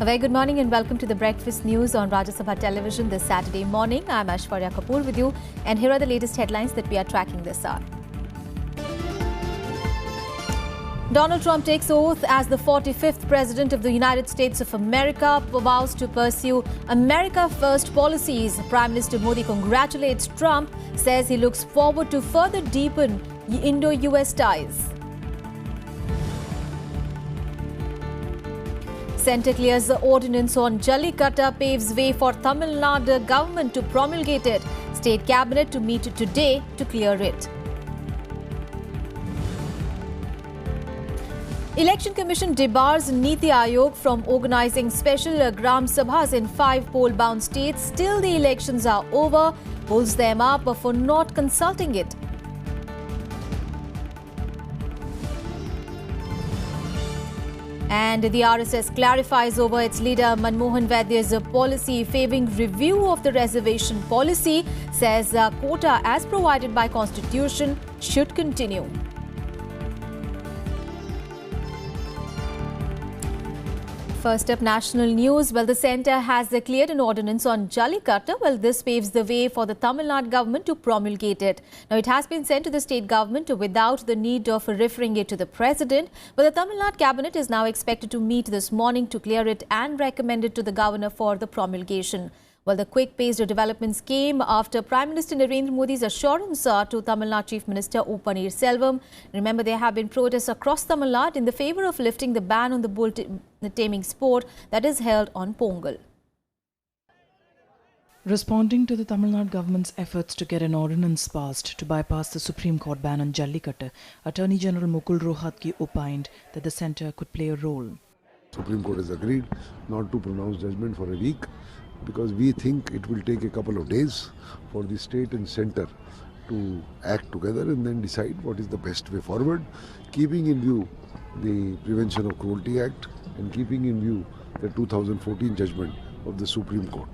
A very good morning and welcome to the Breakfast News on Rajya Sabha Television this Saturday morning. I'm Aishwarya Kapoor with you, and here are the latest headlines that we are tracking this hour. Donald Trump takes oath as the 45th President of the United States of America, vows to pursue America First policies. Prime Minister Modi congratulates Trump, says he looks forward to further deepen Indo-US ties. Centre clears the ordinance on Jallikattu, paves way for Tamil Nadu government to promulgate it. State Cabinet to meet today to clear it. Election Commission debars Niti Aayog from organising special Gram Sabhas in 5 poll-bound states. Still the elections are over, pulls them up for not consulting it. And the RSS clarifies over its leader Manmohan Vaidya's policy favouring review of the reservation policy, says quota as provided by Constitution should continue. First up, national news. Well, the centre has cleared an ordinance on Jallikattu. Well, this paves the way for the Tamil Nadu government to promulgate it. Now, it has been sent to the state government without the need of referring it to the president. But the Tamil Nadu cabinet is now expected to meet this morning to clear it and recommend it to the governor for the promulgation. Well, the quick-paced developments came after Prime Minister Narendra Modi's assurance to Tamil Nadu Chief Minister O. Selvam. Remember, there have been protests across Tamil Nadu in the favour of lifting the ban on the bull taming sport that is held on Pongal. Responding to the Tamil Nadu government's efforts to get an ordinance passed to bypass the Supreme Court ban on Jallikattu, Attorney General Mukul Rohatgi opined that the centre could play a role. Supreme Court has agreed not to pronounce judgment for a week, because we think it will take a couple of days for the state and centre to act together and then decide what is the best way forward, keeping in view the Prevention of Cruelty Act and keeping in view the 2014 judgment of the Supreme Court.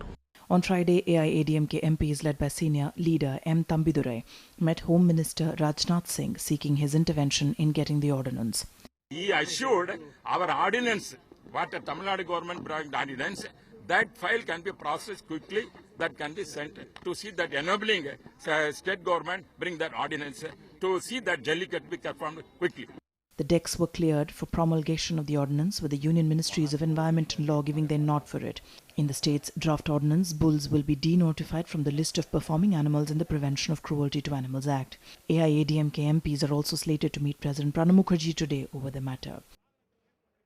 On Friday, AIADMK MPs led by senior leader M. Thambidurai met Home Minister Rajnath Singh seeking his intervention in getting the ordinance. He assured our ordinance, what the Tamil Nadu government brought ordinance, that file can be processed quickly, that can be sent to see that enabling state government bring that ordinance to see that Jallikattu be performed quickly. The decks were cleared for promulgation of the ordinance, with the Union Ministries of Environment and Law giving their nod for it. In the state's draft ordinance, bulls will be denotified from the list of performing animals in the Prevention of Cruelty to Animals Act. AIADMK MPs are also slated to meet President Pranab Mukherjee today over the matter.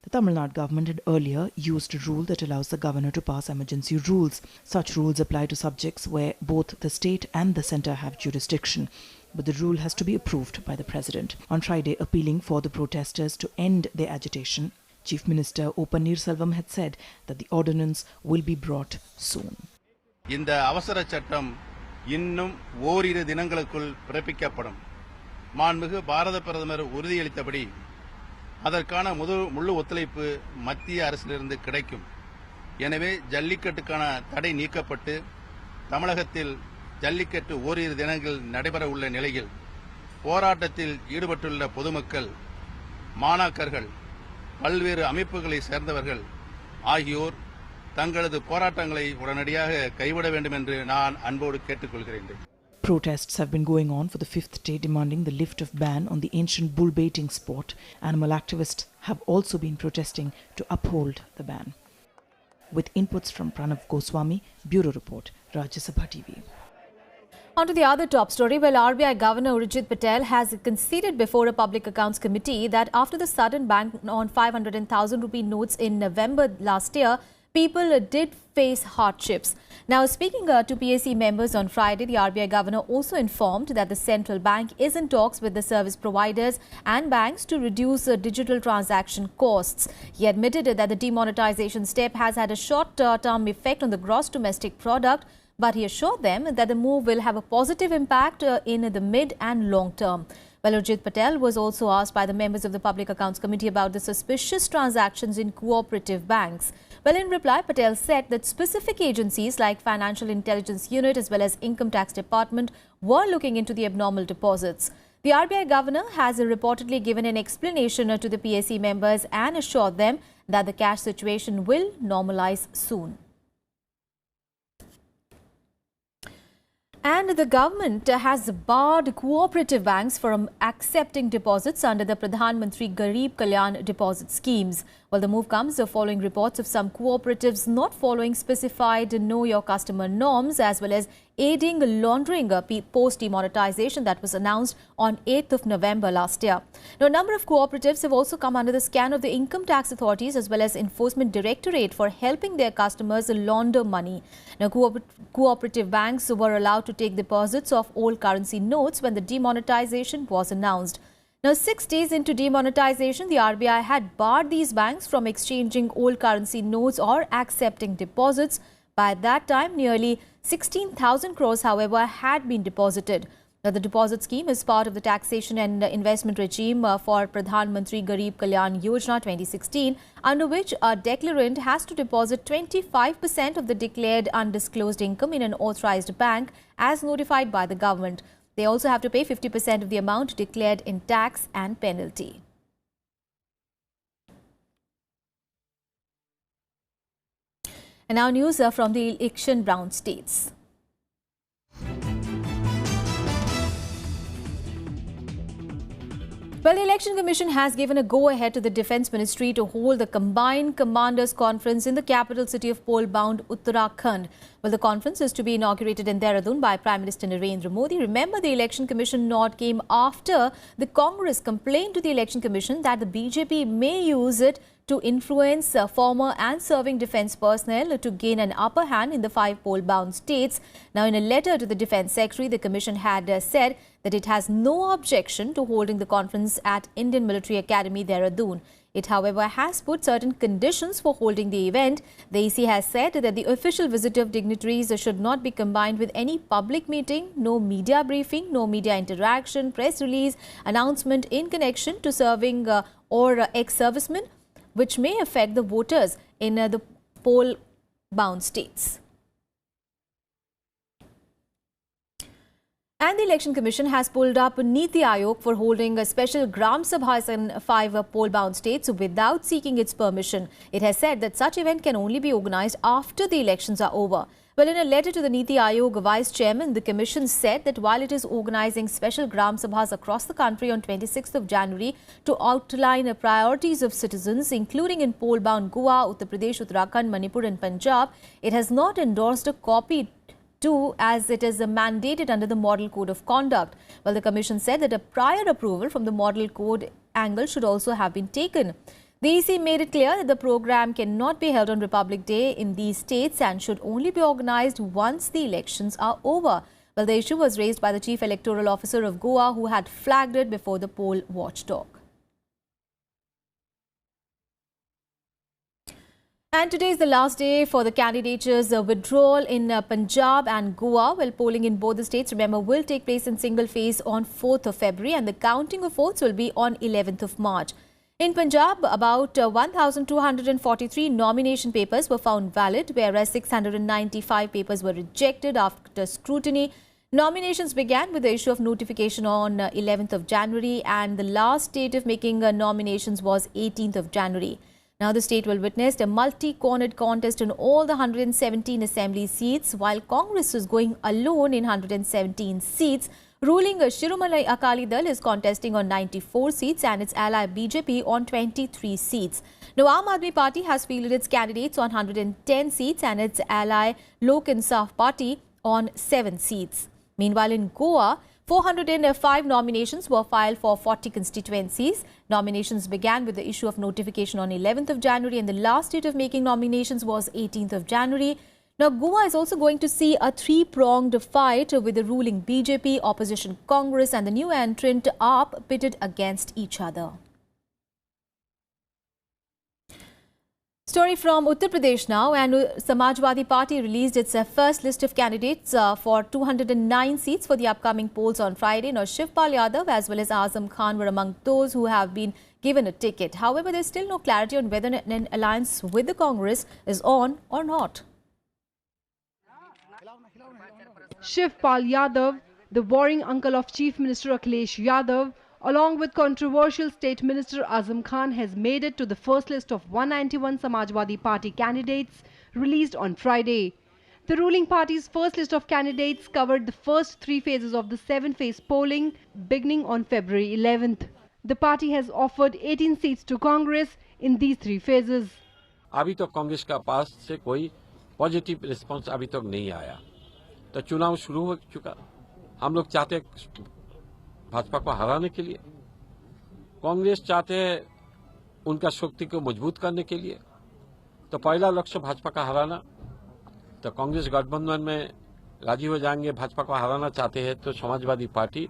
The Tamil Nadu government had earlier used a rule that allows the governor to pass emergency rules. Such rules apply to subjects where both the state and the centre have jurisdiction, but the rule has to be approved by the president. On Friday, appealing for the protesters to end their agitation, Chief Minister O. Selvam had said that the ordinance will be brought soon. இந்த அவசர சட்டம் இன்னும் ஓரிரு தினங்களுக்குள் பிறப்பிக்கப்படும். மாண்புமிகு பாரத பிரதமர் உறுதியளித்தபடி அதற்கான முழு ஒத்துழைப்பு மத்திய அரசிலிருந்து கிடைக்கும். எனவே ஜல்லிக்கட்டுக்கான தடை நீக்கப்பட்டு தமிழகத்தில் ஜல்லிக்கட்டு ஓரிரு தினங்கள் நடைபெற உள்ள நிலையில் போராட்டத்தில் ஈடுபட்டுள்ள பொதுமக்கள், மாணாக்கர்கள், பல்வேறு அமைப்புகளை சேர்ந்தவர்கள் ஆகியோர் தங்களது போராட்டங்களை உடனடியாக கைவிட வேண்டும் என்று நான் அன்போடு கேட்டுக்கொள்கிறேன். Protests have been going on for the 5th day demanding the lift of ban on the ancient bull baiting sport. Animal activists have also been protesting to uphold the ban. With inputs from Pranav Goswami, Bureau Report, Rajya Sabha TV. On to the other top story. Well, RBI Governor Urjit Patel has conceded before a Public Accounts Committee that after the sudden ban on 500 and 1,000 rupee notes in November last year, people did face hardships. Now, speaking to PAC members on Friday, the RBI governor also informed that the central bank is in talks with the service providers and banks to reduce digital transaction costs. He admitted that the demonetization step has had a short-term effect on the gross domestic product, but he assured them that the move will have a positive impact in the mid and long term. Well, Urjit Patel was also asked by the members of the Public Accounts Committee about the suspicious transactions in cooperative banks. Well, in reply, Patel said that specific agencies like Financial Intelligence Unit as well as Income Tax Department were looking into the abnormal deposits. The RBI governor has reportedly given an explanation to the PSC members and assured them that the cash situation will normalize soon. And the government has barred cooperative banks from accepting deposits under the Pradhan Mantri Garib Kalyan deposit schemes. Well, the move comes following reports of some cooperatives not following specified Know Your Customer norms as well as aiding laundering post-demonetization that was announced on 8th of November last year. Now, a number of cooperatives have also come under the scan of the income tax authorities as well as Enforcement Directorate for helping their customers launder money. Now, cooperative banks were allowed to take deposits of old currency notes when the demonetization was announced. Now, 6 days into demonetization, the RBI had barred these banks from exchanging old currency notes or accepting deposits. By that time, nearly 16,000 crores, however, had been deposited. Now, the deposit scheme is part of the taxation and investment regime for Pradhan Mantri Garib Kalyan Yojana 2016, under which a declarant has to deposit 25% of the declared undisclosed income in an authorized bank as notified by the government. They also have to pay 50% of the amount declared in tax and penalty. And now news from the election-bound states. Well, the Election Commission has given a go-ahead to the Defence Ministry to hold the Combined Commanders Conference in the capital city of poll-bound Uttarakhand. Well, the conference is to be inaugurated in Dehradun by Prime Minister Narendra Modi. Remember, the Election Commission nod came after the Congress complained to the Election Commission that the BJP may use it to influence former and serving defence personnel to gain an upper hand in the 5 poll-bound states. Now, in a letter to the Defence Secretary, the Commission had said that it has no objection to holding the conference at Indian Military Academy, Dehradun. It, however, has put certain conditions for holding the event. The EC has said that the official visit of dignitaries should not be combined with any public meeting, no media briefing, no media interaction, press release, announcement in connection to serving or ex-servicemen, which may affect the voters in the poll-bound states. And the Election Commission has pulled up Niti Aayog for holding a special Gram Sabhas in 5 poll-bound states without seeking its permission. It has said that such event can only be organized after the elections are over. Well, in a letter to the Niti Aayog Vice Chairman, the Commission said that while it is organizing special Gram Sabhas across the country on 26th of January to outline the priorities of citizens, including in poll-bound Goa, Uttar Pradesh, Uttarakhand, Manipur and Punjab, it has not endorsed a copy as it is mandated under the Model Code of Conduct. Well, the Commission said that a prior approval from the Model Code angle should also have been taken. The EC made it clear that the program cannot be held on Republic Day in these states and should only be organized once the elections are over. Well, the issue was raised by the Chief Electoral Officer of Goa, who had flagged it before the poll watchdog. And today is the last day for the candidatures' withdrawal in Punjab and Goa. Well, polling in both the states, remember, will take place in single phase on 4th of February and the counting of votes will be on 11th of March. In Punjab, about 1,243 nomination papers were found valid, whereas 695 papers were rejected after scrutiny. Nominations began with the issue of notification on 11th of January and the last date of making nominations was 18th of January. Now, the state will witness a multi-cornered contest in all the 117 assembly seats, while Congress is going alone in 117 seats. Ruling Shiromani Akali Dal is contesting on 94 seats and its ally BJP on 23 seats. Now, Aam Aadmi Party has fielded its candidates on 110 seats and its ally Lok Insaf Party on 7 seats. Meanwhile, in Goa, 405 nominations were filed for 40 constituencies. Nominations began with the issue of notification on 11th of January and the last date of making nominations was 18th of January. Now, Goa is also going to see a three-pronged fight with the ruling BJP, opposition Congress and the new entrant AAP pitted against each other. Story from Uttar Pradesh now, and Samajwadi Party released its first list of candidates for 209 seats for the upcoming polls on Friday. Now, Shivpal Yadav as well as Azam Khan were among those who have been given a ticket. However, there's still no clarity on whether an alliance with the Congress is on or not. Shivpal Yadav, The warring uncle of Chief Minister Akhilesh Yadav, along with controversial State Minister Azam Khan, has made it to the first list of 191 Samajwadi Party candidates released on Friday. The ruling party's first list of candidates covered the first 3 phases of the 7-phase polling beginning on February 11th. The party has offered 18 seats to Congress in these 3 phases. अभी तो कांग्रेस का पास से कोई positive response अभी तक नहीं आया, तो चुनाव शुरू हो चुका। हम लोग चाहते हैं भाजपा को हराने के लिए, कांग्रेस चाहते हैं उनका शक्ति को मजबूत करने के लिए। तो पहला लक्ष्य भाजपा का हराना, तो कांग्रेस गठबंधन में राजी हो जाएंगे। भाजपा को हराना चाहते हैं तो समाजवादी पार्टी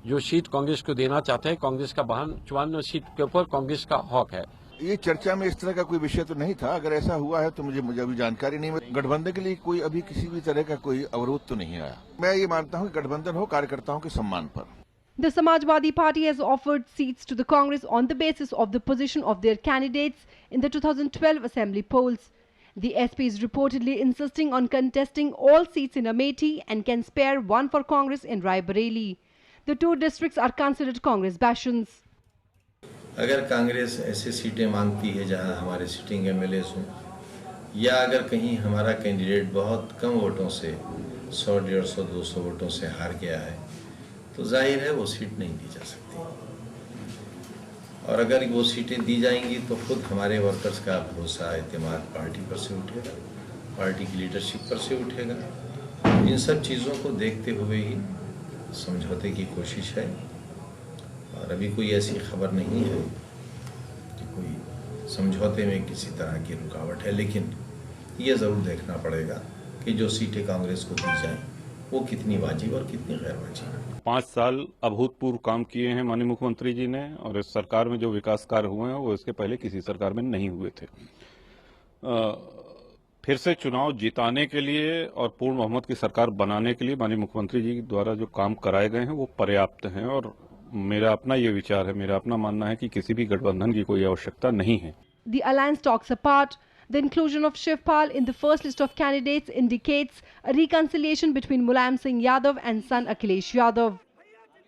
जो सीट कांग्रेस को देना चाहते हैं, कांग्रेस का 54 सीट के ऊपर कांग्रेस का हक है। ये चर्चा में इस तरह का कोई विषय तो नहीं था। अगर ऐसा हुआ है तो मुझे अभी जानकारी नहीं। गठबंधन के लिए कोई अभी किसी भी तरह का कोई अवरोध तो नहीं आया। मैं ये मानता हूँ कि गठबंधन हो कार्यकर्ताओं के सम्मान पर। The Samajwadi Party has offered seats to the Congress on the basis of the position of their candidates in the 2012 assembly polls. The SP is reportedly insisting on contesting all seats in Amethi and can spare one for Congress in Raebareli. The 2 districts are considered Congress bastions. अगर कांग्रेस ऐसे सीटें मांगती है जहां हमारे sitting MLAs हों, या अगर कहीं हमारा कैंडिडेट बहुत कम वोटों से 100, 150, 200 वोटों से हार गया है, तो जाहिर है वो सीट नहीं दी जा सकती। और अगर वो सीटें दी जाएंगी तो खुद हमारे वर्कर्स का भरोसा, एतमाद पार्टी पर से उठेगा, पार्टी की लीडरशिप पर से उठेगा। इन सब चीज़ों को देखते हुए ही समझौते की कोशिश है। और अभी कोई ऐसी खबर नहीं है कि कोई समझौते में किसी तरह की रुकावट है, लेकिन ये ज़रूर देखना पड़ेगा कि जो सीटें कांग्रेस को दी जाएं वो कितनी वाजिब और कितनी गैर वाजिब। 5 साल अभूतपूर्व काम किए हैं माननीय मुख्यमंत्री जी ने, और इस सरकार में जो विकास कार्य हुए हैं वो इसके पहले किसी सरकार में नहीं हुए थे। फिर से चुनाव जिताने के लिए और पूर्ण बहुमत की सरकार बनाने के लिए माननीय मुख्यमंत्री जी द्वारा जो काम कराए गए हैं वो पर्याप्त हैं। और मेरा अपना ये विचार है, मेरा अपना मानना है कि किसी भी गठबंधन की कोई आवश्यकता नहीं है। The alliance talks apart. The inclusion of Shivpal in the first list of candidates indicates a reconciliation between Mulayam Singh Yadav and son Akhilesh Yadav.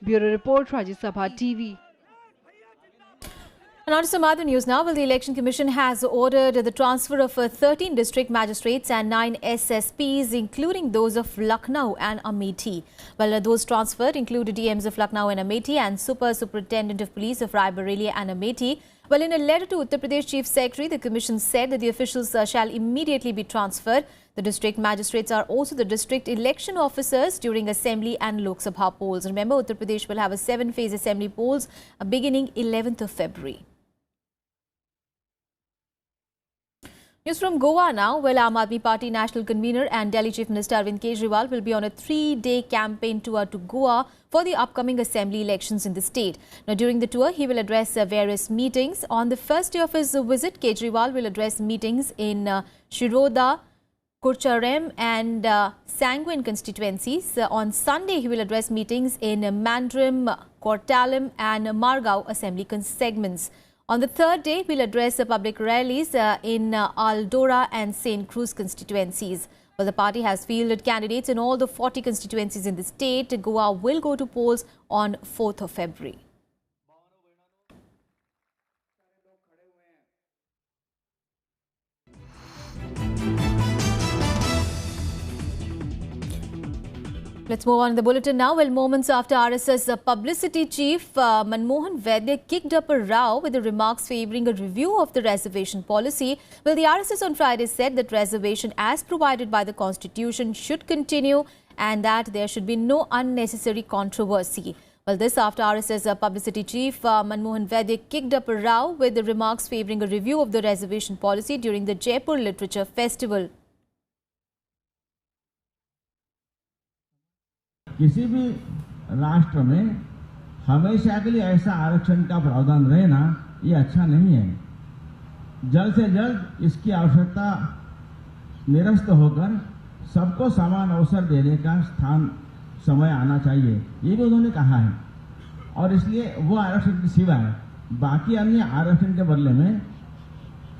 Bureau Report, Rajya Sabha TV. And on to some other news now. Well, the Election Commission has ordered the transfer of 13 district magistrates and 9 SSPs, including those of Lucknow and Amethi. Well, those transferred include DMs of Lucknow and Amethi and Superintendent of Police of Raebareli and Amethi. Well, in a letter to Uttar Pradesh Chief Secretary, the Commission said that the officials shall immediately be transferred. The district magistrates are also the district election officers during Assembly and Lok Sabha polls. Remember, Uttar Pradesh will have a 7-phase Assembly polls beginning 11th of February. News from Goa now. Well, Aam Aadmi Party National Convener and Delhi Chief Minister Arvind Kejriwal will be on a 3-day campaign tour to Goa for the upcoming assembly elections in the state. Now, during the tour, he will address various meetings. On the first day of his visit, Kejriwal will address meetings in Shiroda, Kurcharem and Sanguine constituencies. On Sunday, he will address meetings in Mandrim, Kortalam and Margao assembly segments. On the third day, we'll address public rallies in Aldora and St. Cruz constituencies. Well, the party has fielded candidates in all the 40 constituencies in the state. Goa will go to polls on 4th of February. Let's move on to the bulletin now. Well, moments after RSS publicity chief Manmohan Vaidya kicked up a row with the remarks favouring a review of the reservation policy. Well, the RSS on Friday said that reservation as provided by the Constitution should continue and that there should be no unnecessary controversy. Well, this after RSS publicity chief Manmohan Vaidya kicked up a row with the remarks favouring a review of the reservation policy during the Jaipur Literature Festival. किसी भी राष्ट्र में हमेशा के लिए ऐसा आरक्षण का प्रावधान रहे ना, ये अच्छा नहीं है। जल्द से जल्द इसकी आवश्यकता निरस्त होकर सबको समान अवसर देने का समय आना चाहिए, ये भी उन्होंने कहा है। और इसलिए वो आरक्षण की सिवाय बाकी अन्य आरक्षण के बदले में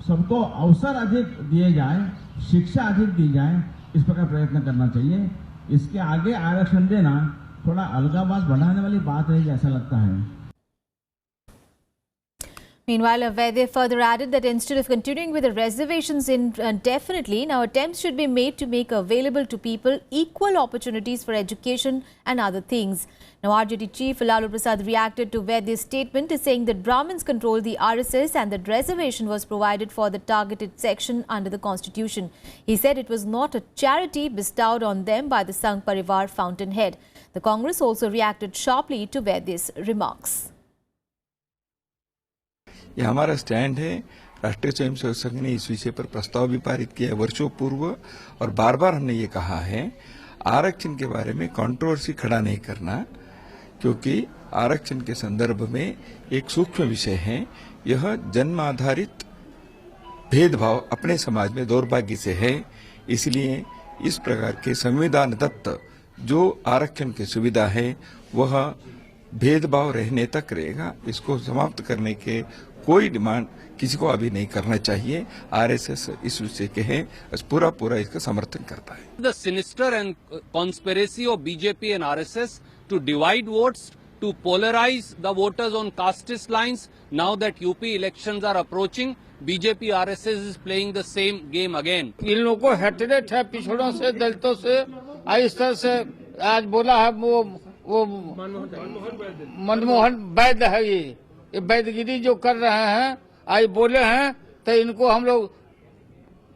सबको अवसर अधिक दिए जाए, शिक्षा अधिक दी जाए, इस प्रकार प्रयत्न करना चाहिए। इसके आगे आरक्षण देना थोड़ा अलगाववाद बढ़ाने वाली बात रहेगी ऐसा लगता है। Meanwhile, Vaidya further added that instead of continuing with the reservations indefinitely, now attempts should be made to make available to people equal opportunities for education and other things. Now, RJD Chief Lalu Prasad reacted to Vaidya's statement, saying that Brahmins control the RSS and that reservation was provided for the targeted section under the constitution. He said it was not a charity bestowed on them by the Sangh Parivar fountainhead. The Congress also reacted sharply to Vaidya's remarks. ये हमारा stand है। राष्ट्रीय स्वयंसेवक संघ ने इस विषय पर प्रस्ताव भी पारित किया है वर्षों पूर्व, और बार बार हमने ये कहा है आरक्षण के बारे में कंट्रोवर्सी खड़ा नहीं करना, क्योंकि आरक्षण के संदर्भ में एक सूक्ष्म विषय है। यह जन्म आधारित भेदभाव अपने समाज में दौर्भाग्य से है, इसलिए इस प्रकार के संविधान दत्त जो आरक्षण की सुविधा है वह भेदभाव रहने तक रहेगा। इसको समाप्त करने के कोई डिमांड किसी को अभी नहीं करना चाहिए। आरएसएस इस विषय के हैं, पूरा इसका समर्थन करता है। The sinister and conspiracy of BJP and RSS to divide votes, to polarize the voters on casteist lines. Now that UP elections are approaching, BJP RSS is playing the same game again. इन लोगों को hatred है पिछड़ों से, दलितों से। इस तरह से आज बोला है वो मनमोहन वैद्य है। ये वैद्यगिरी जो कर रहे हैं, आज बोले हैं तो इनको हम लोग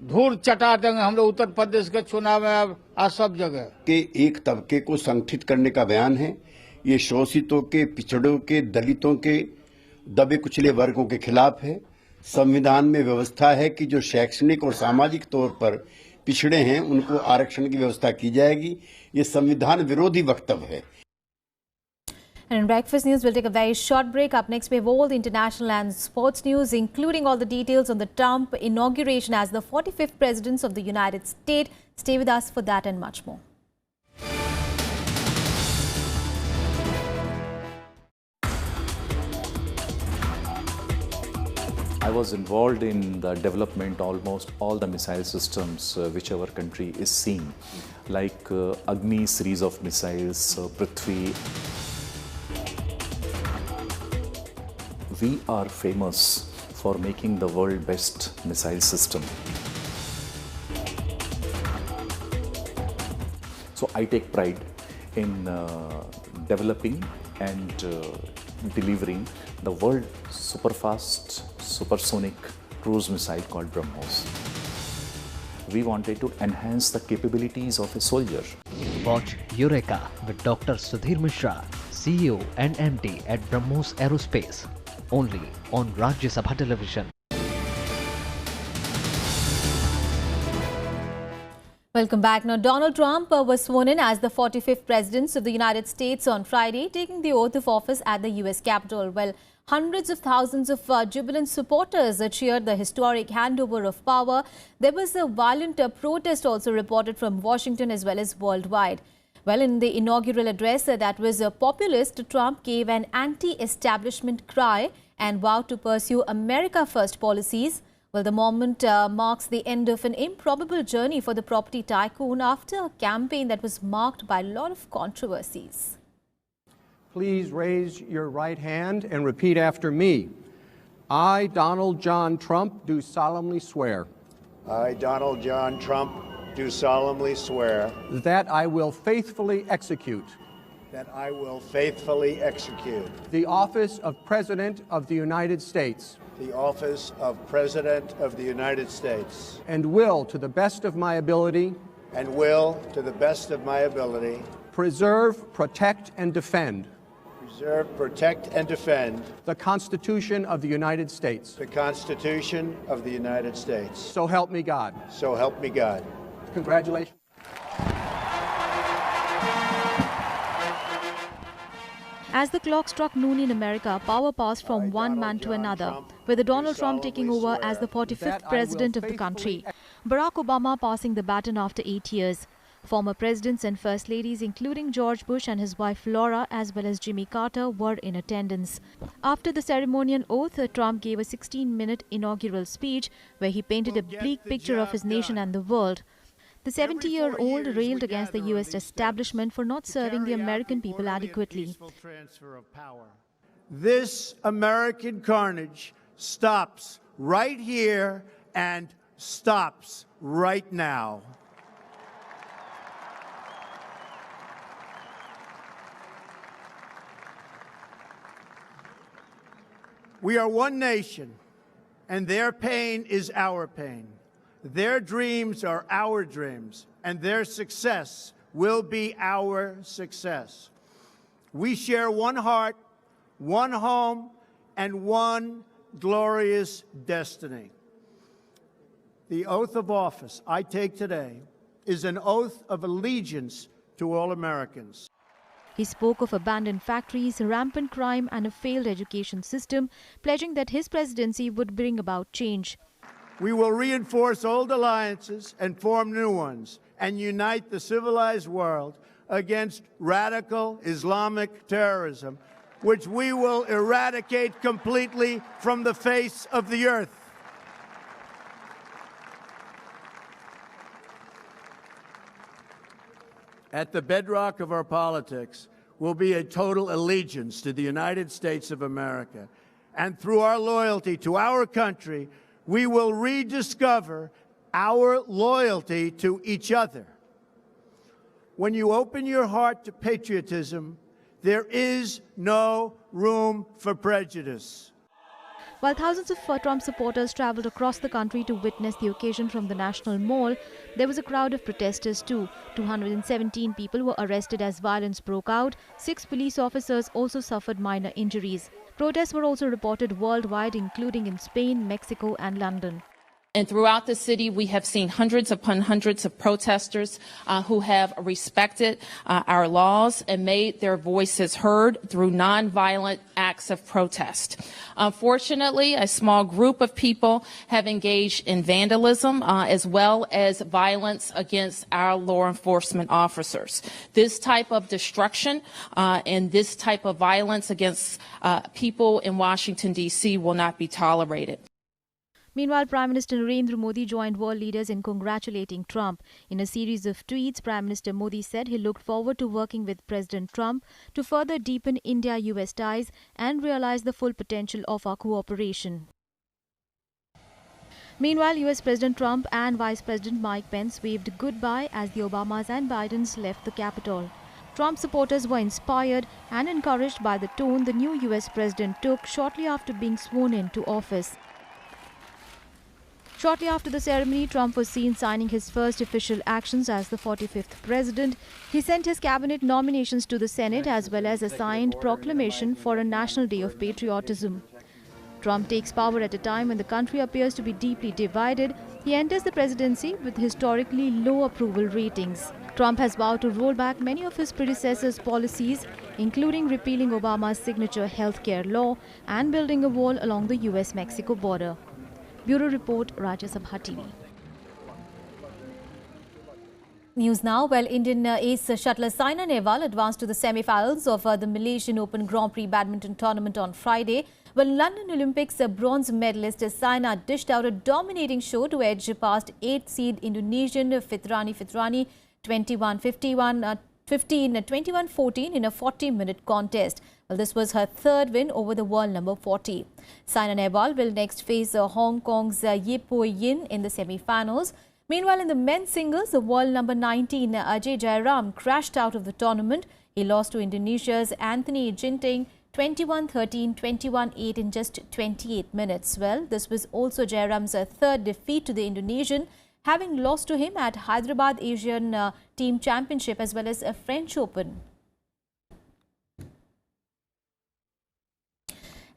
धूल चटा देंगे। हम लोग उत्तर प्रदेश के चुनाव में आज सब जगह के एक तबके को संगठित करने का बयान है। ये शोषितों के, पिछड़ों के, दलितों के, दबे कुचले वर्गों के खिलाफ है। संविधान में व्यवस्था है कि जो शैक्षणिक और सामाजिक तौर पर पिछड़े हैं उनको आरक्षण की व्यवस्था की जाएगी। ये संविधान विरोधी वक्तव्य है। And in Breakfast News, we'll take a very short break. Up next, we have all the international and sports news, including all the details on the Trump inauguration as the 45th President of the United States. Stay with us for that and much more. I was involved in the development almost all the missile systems which our country is seeing, like Agni series of missiles, Prithvi. We are famous for making the world best missile system. So I take pride in developing and delivering the world super-fast, supersonic cruise missile called BrahMos. We wanted to enhance the capabilities of a soldier. Watch Eureka with Dr. Sudhir Mishra, CEO and MD at BrahMos Aerospace. Only on Rajya Sabha Television. Welcome back. Now, Donald Trump was sworn in as the 45th President of the United States on Friday, taking the oath of office at the U.S. Capitol. Well, hundreds of thousands of jubilant supporters cheered the historic handover of power. There was a violent protest also reported from Washington as well as worldwide. Well, in the inaugural address that was populist, Trump gave an anti-establishment cry and vowed to pursue America First policies. Well, the moment marks the end of an improbable journey for the property tycoon after a campaign that was marked by a lot of controversies. Please raise your right hand and repeat after me. I, Donald John Trump, do solemnly swear. I, Donald John Trump, do solemnly swear that I will faithfully execute the office of President of the United States the office of President of the United States and will, to the best of my ability, preserve, protect, and defend the Constitution of the United States. So help me God. So help me God. Congratulations. As the clock struck noon in America, power passed from one man to another, with Donald Trump taking over as the 45th president of the country. Barack Obama passing the baton after 8 years. Former presidents and first ladies, including George Bush and his wife Laura, as well as Jimmy Carter, were in attendance. After the ceremonial oath, Trump gave a 16-minute inaugural speech where he painted a bleak picture of his nation and the world. The 70-year-old railed against the U.S. establishment for not serving the American people adequately. This American carnage stops right here and stops right now. We are one nation, and their pain is our pain. Their dreams are our dreams, and their success will be our success. We share one heart, one home, and one glorious destiny. The oath of office I take today is an oath of allegiance to all Americans. He spoke of abandoned factories, rampant crime and a failed education system, pledging that his presidency would bring about change. We will reinforce old alliances and form new ones and unite the civilized world against radical Islamic terrorism, which we will eradicate completely from the face of the earth. At the bedrock of our politics will be a total allegiance to the United States of America. And through our loyalty to our country, we will rediscover our loyalty to each other. When you open your heart to patriotism, there is no room for prejudice. While thousands of Trump supporters traveled across the country to witness the occasion from the National Mall, there was a crowd of protesters too. 217 people were arrested as violence broke out. 6 police officers also suffered minor injuries. Protests were also reported worldwide, including in Spain, Mexico and London. And throughout the city, we have seen hundreds upon hundreds of protesters who have respected our laws and made their voices heard through nonviolent acts of protest. Unfortunately, a small group of people have engaged in vandalism as well as violence against our law enforcement officers. This type of destruction and this type of violence against people in Washington, D.C. will not be tolerated. Meanwhile, Prime Minister Narendra Modi joined world leaders in congratulating Trump. In a series of tweets, Prime Minister Modi said he looked forward to working with President Trump to further deepen India-US ties and realize the full potential of our cooperation. Meanwhile, US President Trump and Vice President Mike Pence waved goodbye as the Obamas and Bidens left the Capitol. Trump supporters were inspired and encouraged by the tone the new US President took shortly after being sworn into office. Shortly after the ceremony, Trump was seen signing his first official actions as the 45th president. He sent his cabinet nominations to the Senate as well as a signed proclamation for a National Day of Patriotism. Trump takes power at a time when the country appears to be deeply divided. He enters the presidency with historically low approval ratings. Trump has vowed to roll back many of his predecessors' policies, including repealing Obama's signature healthcare law and building a wall along the US-Mexico border. Bureau Report, Rajya Sabha TV. News now. Well, Indian ace shuttler Saina Nehwal advanced to the semi-finals of the Malaysian Open Grand Prix badminton tournament on Friday. Well, London Olympics bronze medalist Saina dished out a dominating show to edge past 8th seed Indonesian Fitriani 21-51, 15-21-14 in a 40-minute contest. Well, this was her third win over the world number 40. Saina Nehwal will next face Hong Kong's Ye Po Yin in the semi-finals. Meanwhile, in the men's singles, the world number 19 Ajay Jairam crashed out of the tournament. He lost to Indonesia's Anthony Ginting 21-13, 21-8 in just 28 minutes. Well, this was also Jairam's third defeat to the Indonesian, having lost to him at Hyderabad Asian Team Championship as well as a French Open.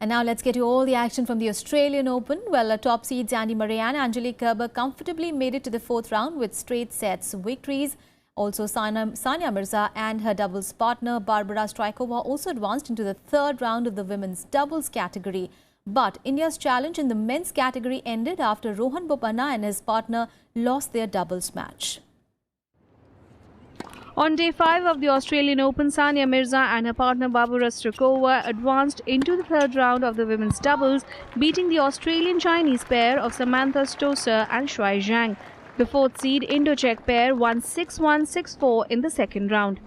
And now let's get to all the action from the Australian Open. Well, top seeds Andy Murray and Angelique Kerber comfortably made it to the 4th round with straight sets victories. Also, Sania Mirza and her doubles partner Barbara Strykova also advanced into the 3rd round of the women's doubles category. But India's challenge in the men's category ended after Rohan Bopanna and his partner lost their doubles match. On day 5 of the Australian Open, Sania Mirza and her partner Barbara Strykova advanced into the 3rd round of the women's doubles, beating the Australian-Chinese pair of Samantha Stosur and Shuai Zhang. The fourth seed Indo-Czech pair won 6-1, 6-4 in the second round.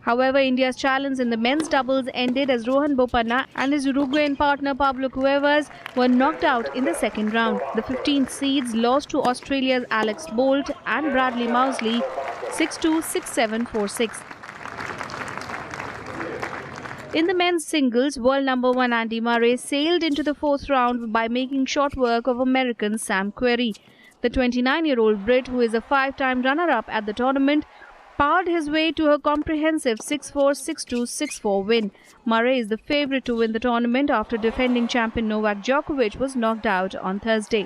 However, India's challenge in the men's doubles ended as Rohan Bopanna and his Uruguayan partner Pablo Cuevas were knocked out in the second round. The 15th seeds lost to Australia's Alex Bolt and Bradley Mousley 6-2, 6-7, 4-6. In the men's singles, world number 1 Andy Murray sailed into the fourth round by making short work of American Sam Querrey. The 29-year-old Brit, who is a 5-time runner-up at the tournament, powered his way to a comprehensive 6-4, 6-2, 6-4 win. Murray is the favourite to win the tournament after defending champion Novak Djokovic was knocked out on Thursday.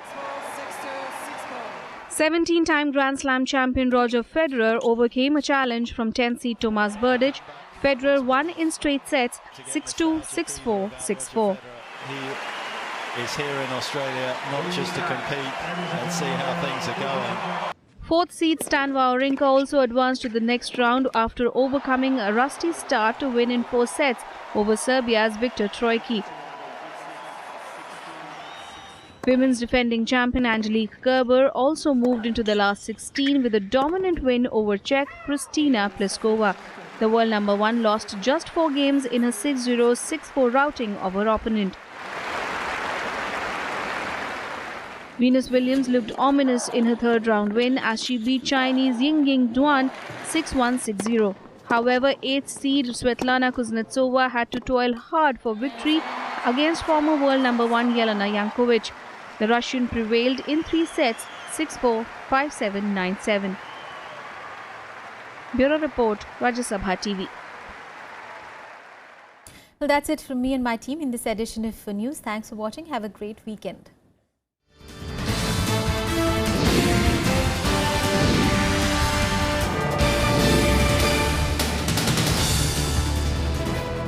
17-time Grand Slam champion Roger Federer overcame a challenge from 10th-seed Tomas Berdych. Federer won in straight sets 6-2, 6-4, 6-4. He is here in Australia not just to compete and see how things are going. Fourth seed Stan Wawrinka also advanced to the next round after overcoming a rusty start to win in 4 sets over Serbia's Viktor Troicki. Women's defending champion Angelique Kerber also moved into the last 16 with a dominant win over Czech Kristina Pliskova. The world number 1 lost just 4 games in a 6-0, 6-4 routing of her opponent. Venus Williams looked ominous in her third round win as she beat Chinese Yingying Duan 6-1, 6-0. However, 8th seed Svetlana Kuznetsova had to toil hard for victory against former world number 1 Yelena Yankovic. The Russian prevailed in 3 sets 6-4, 5-7, 9-7. Bureau Report, Rajya Sabha TV. Well, that's it from me and my team in this edition of News. Thanks for watching. Have a great weekend.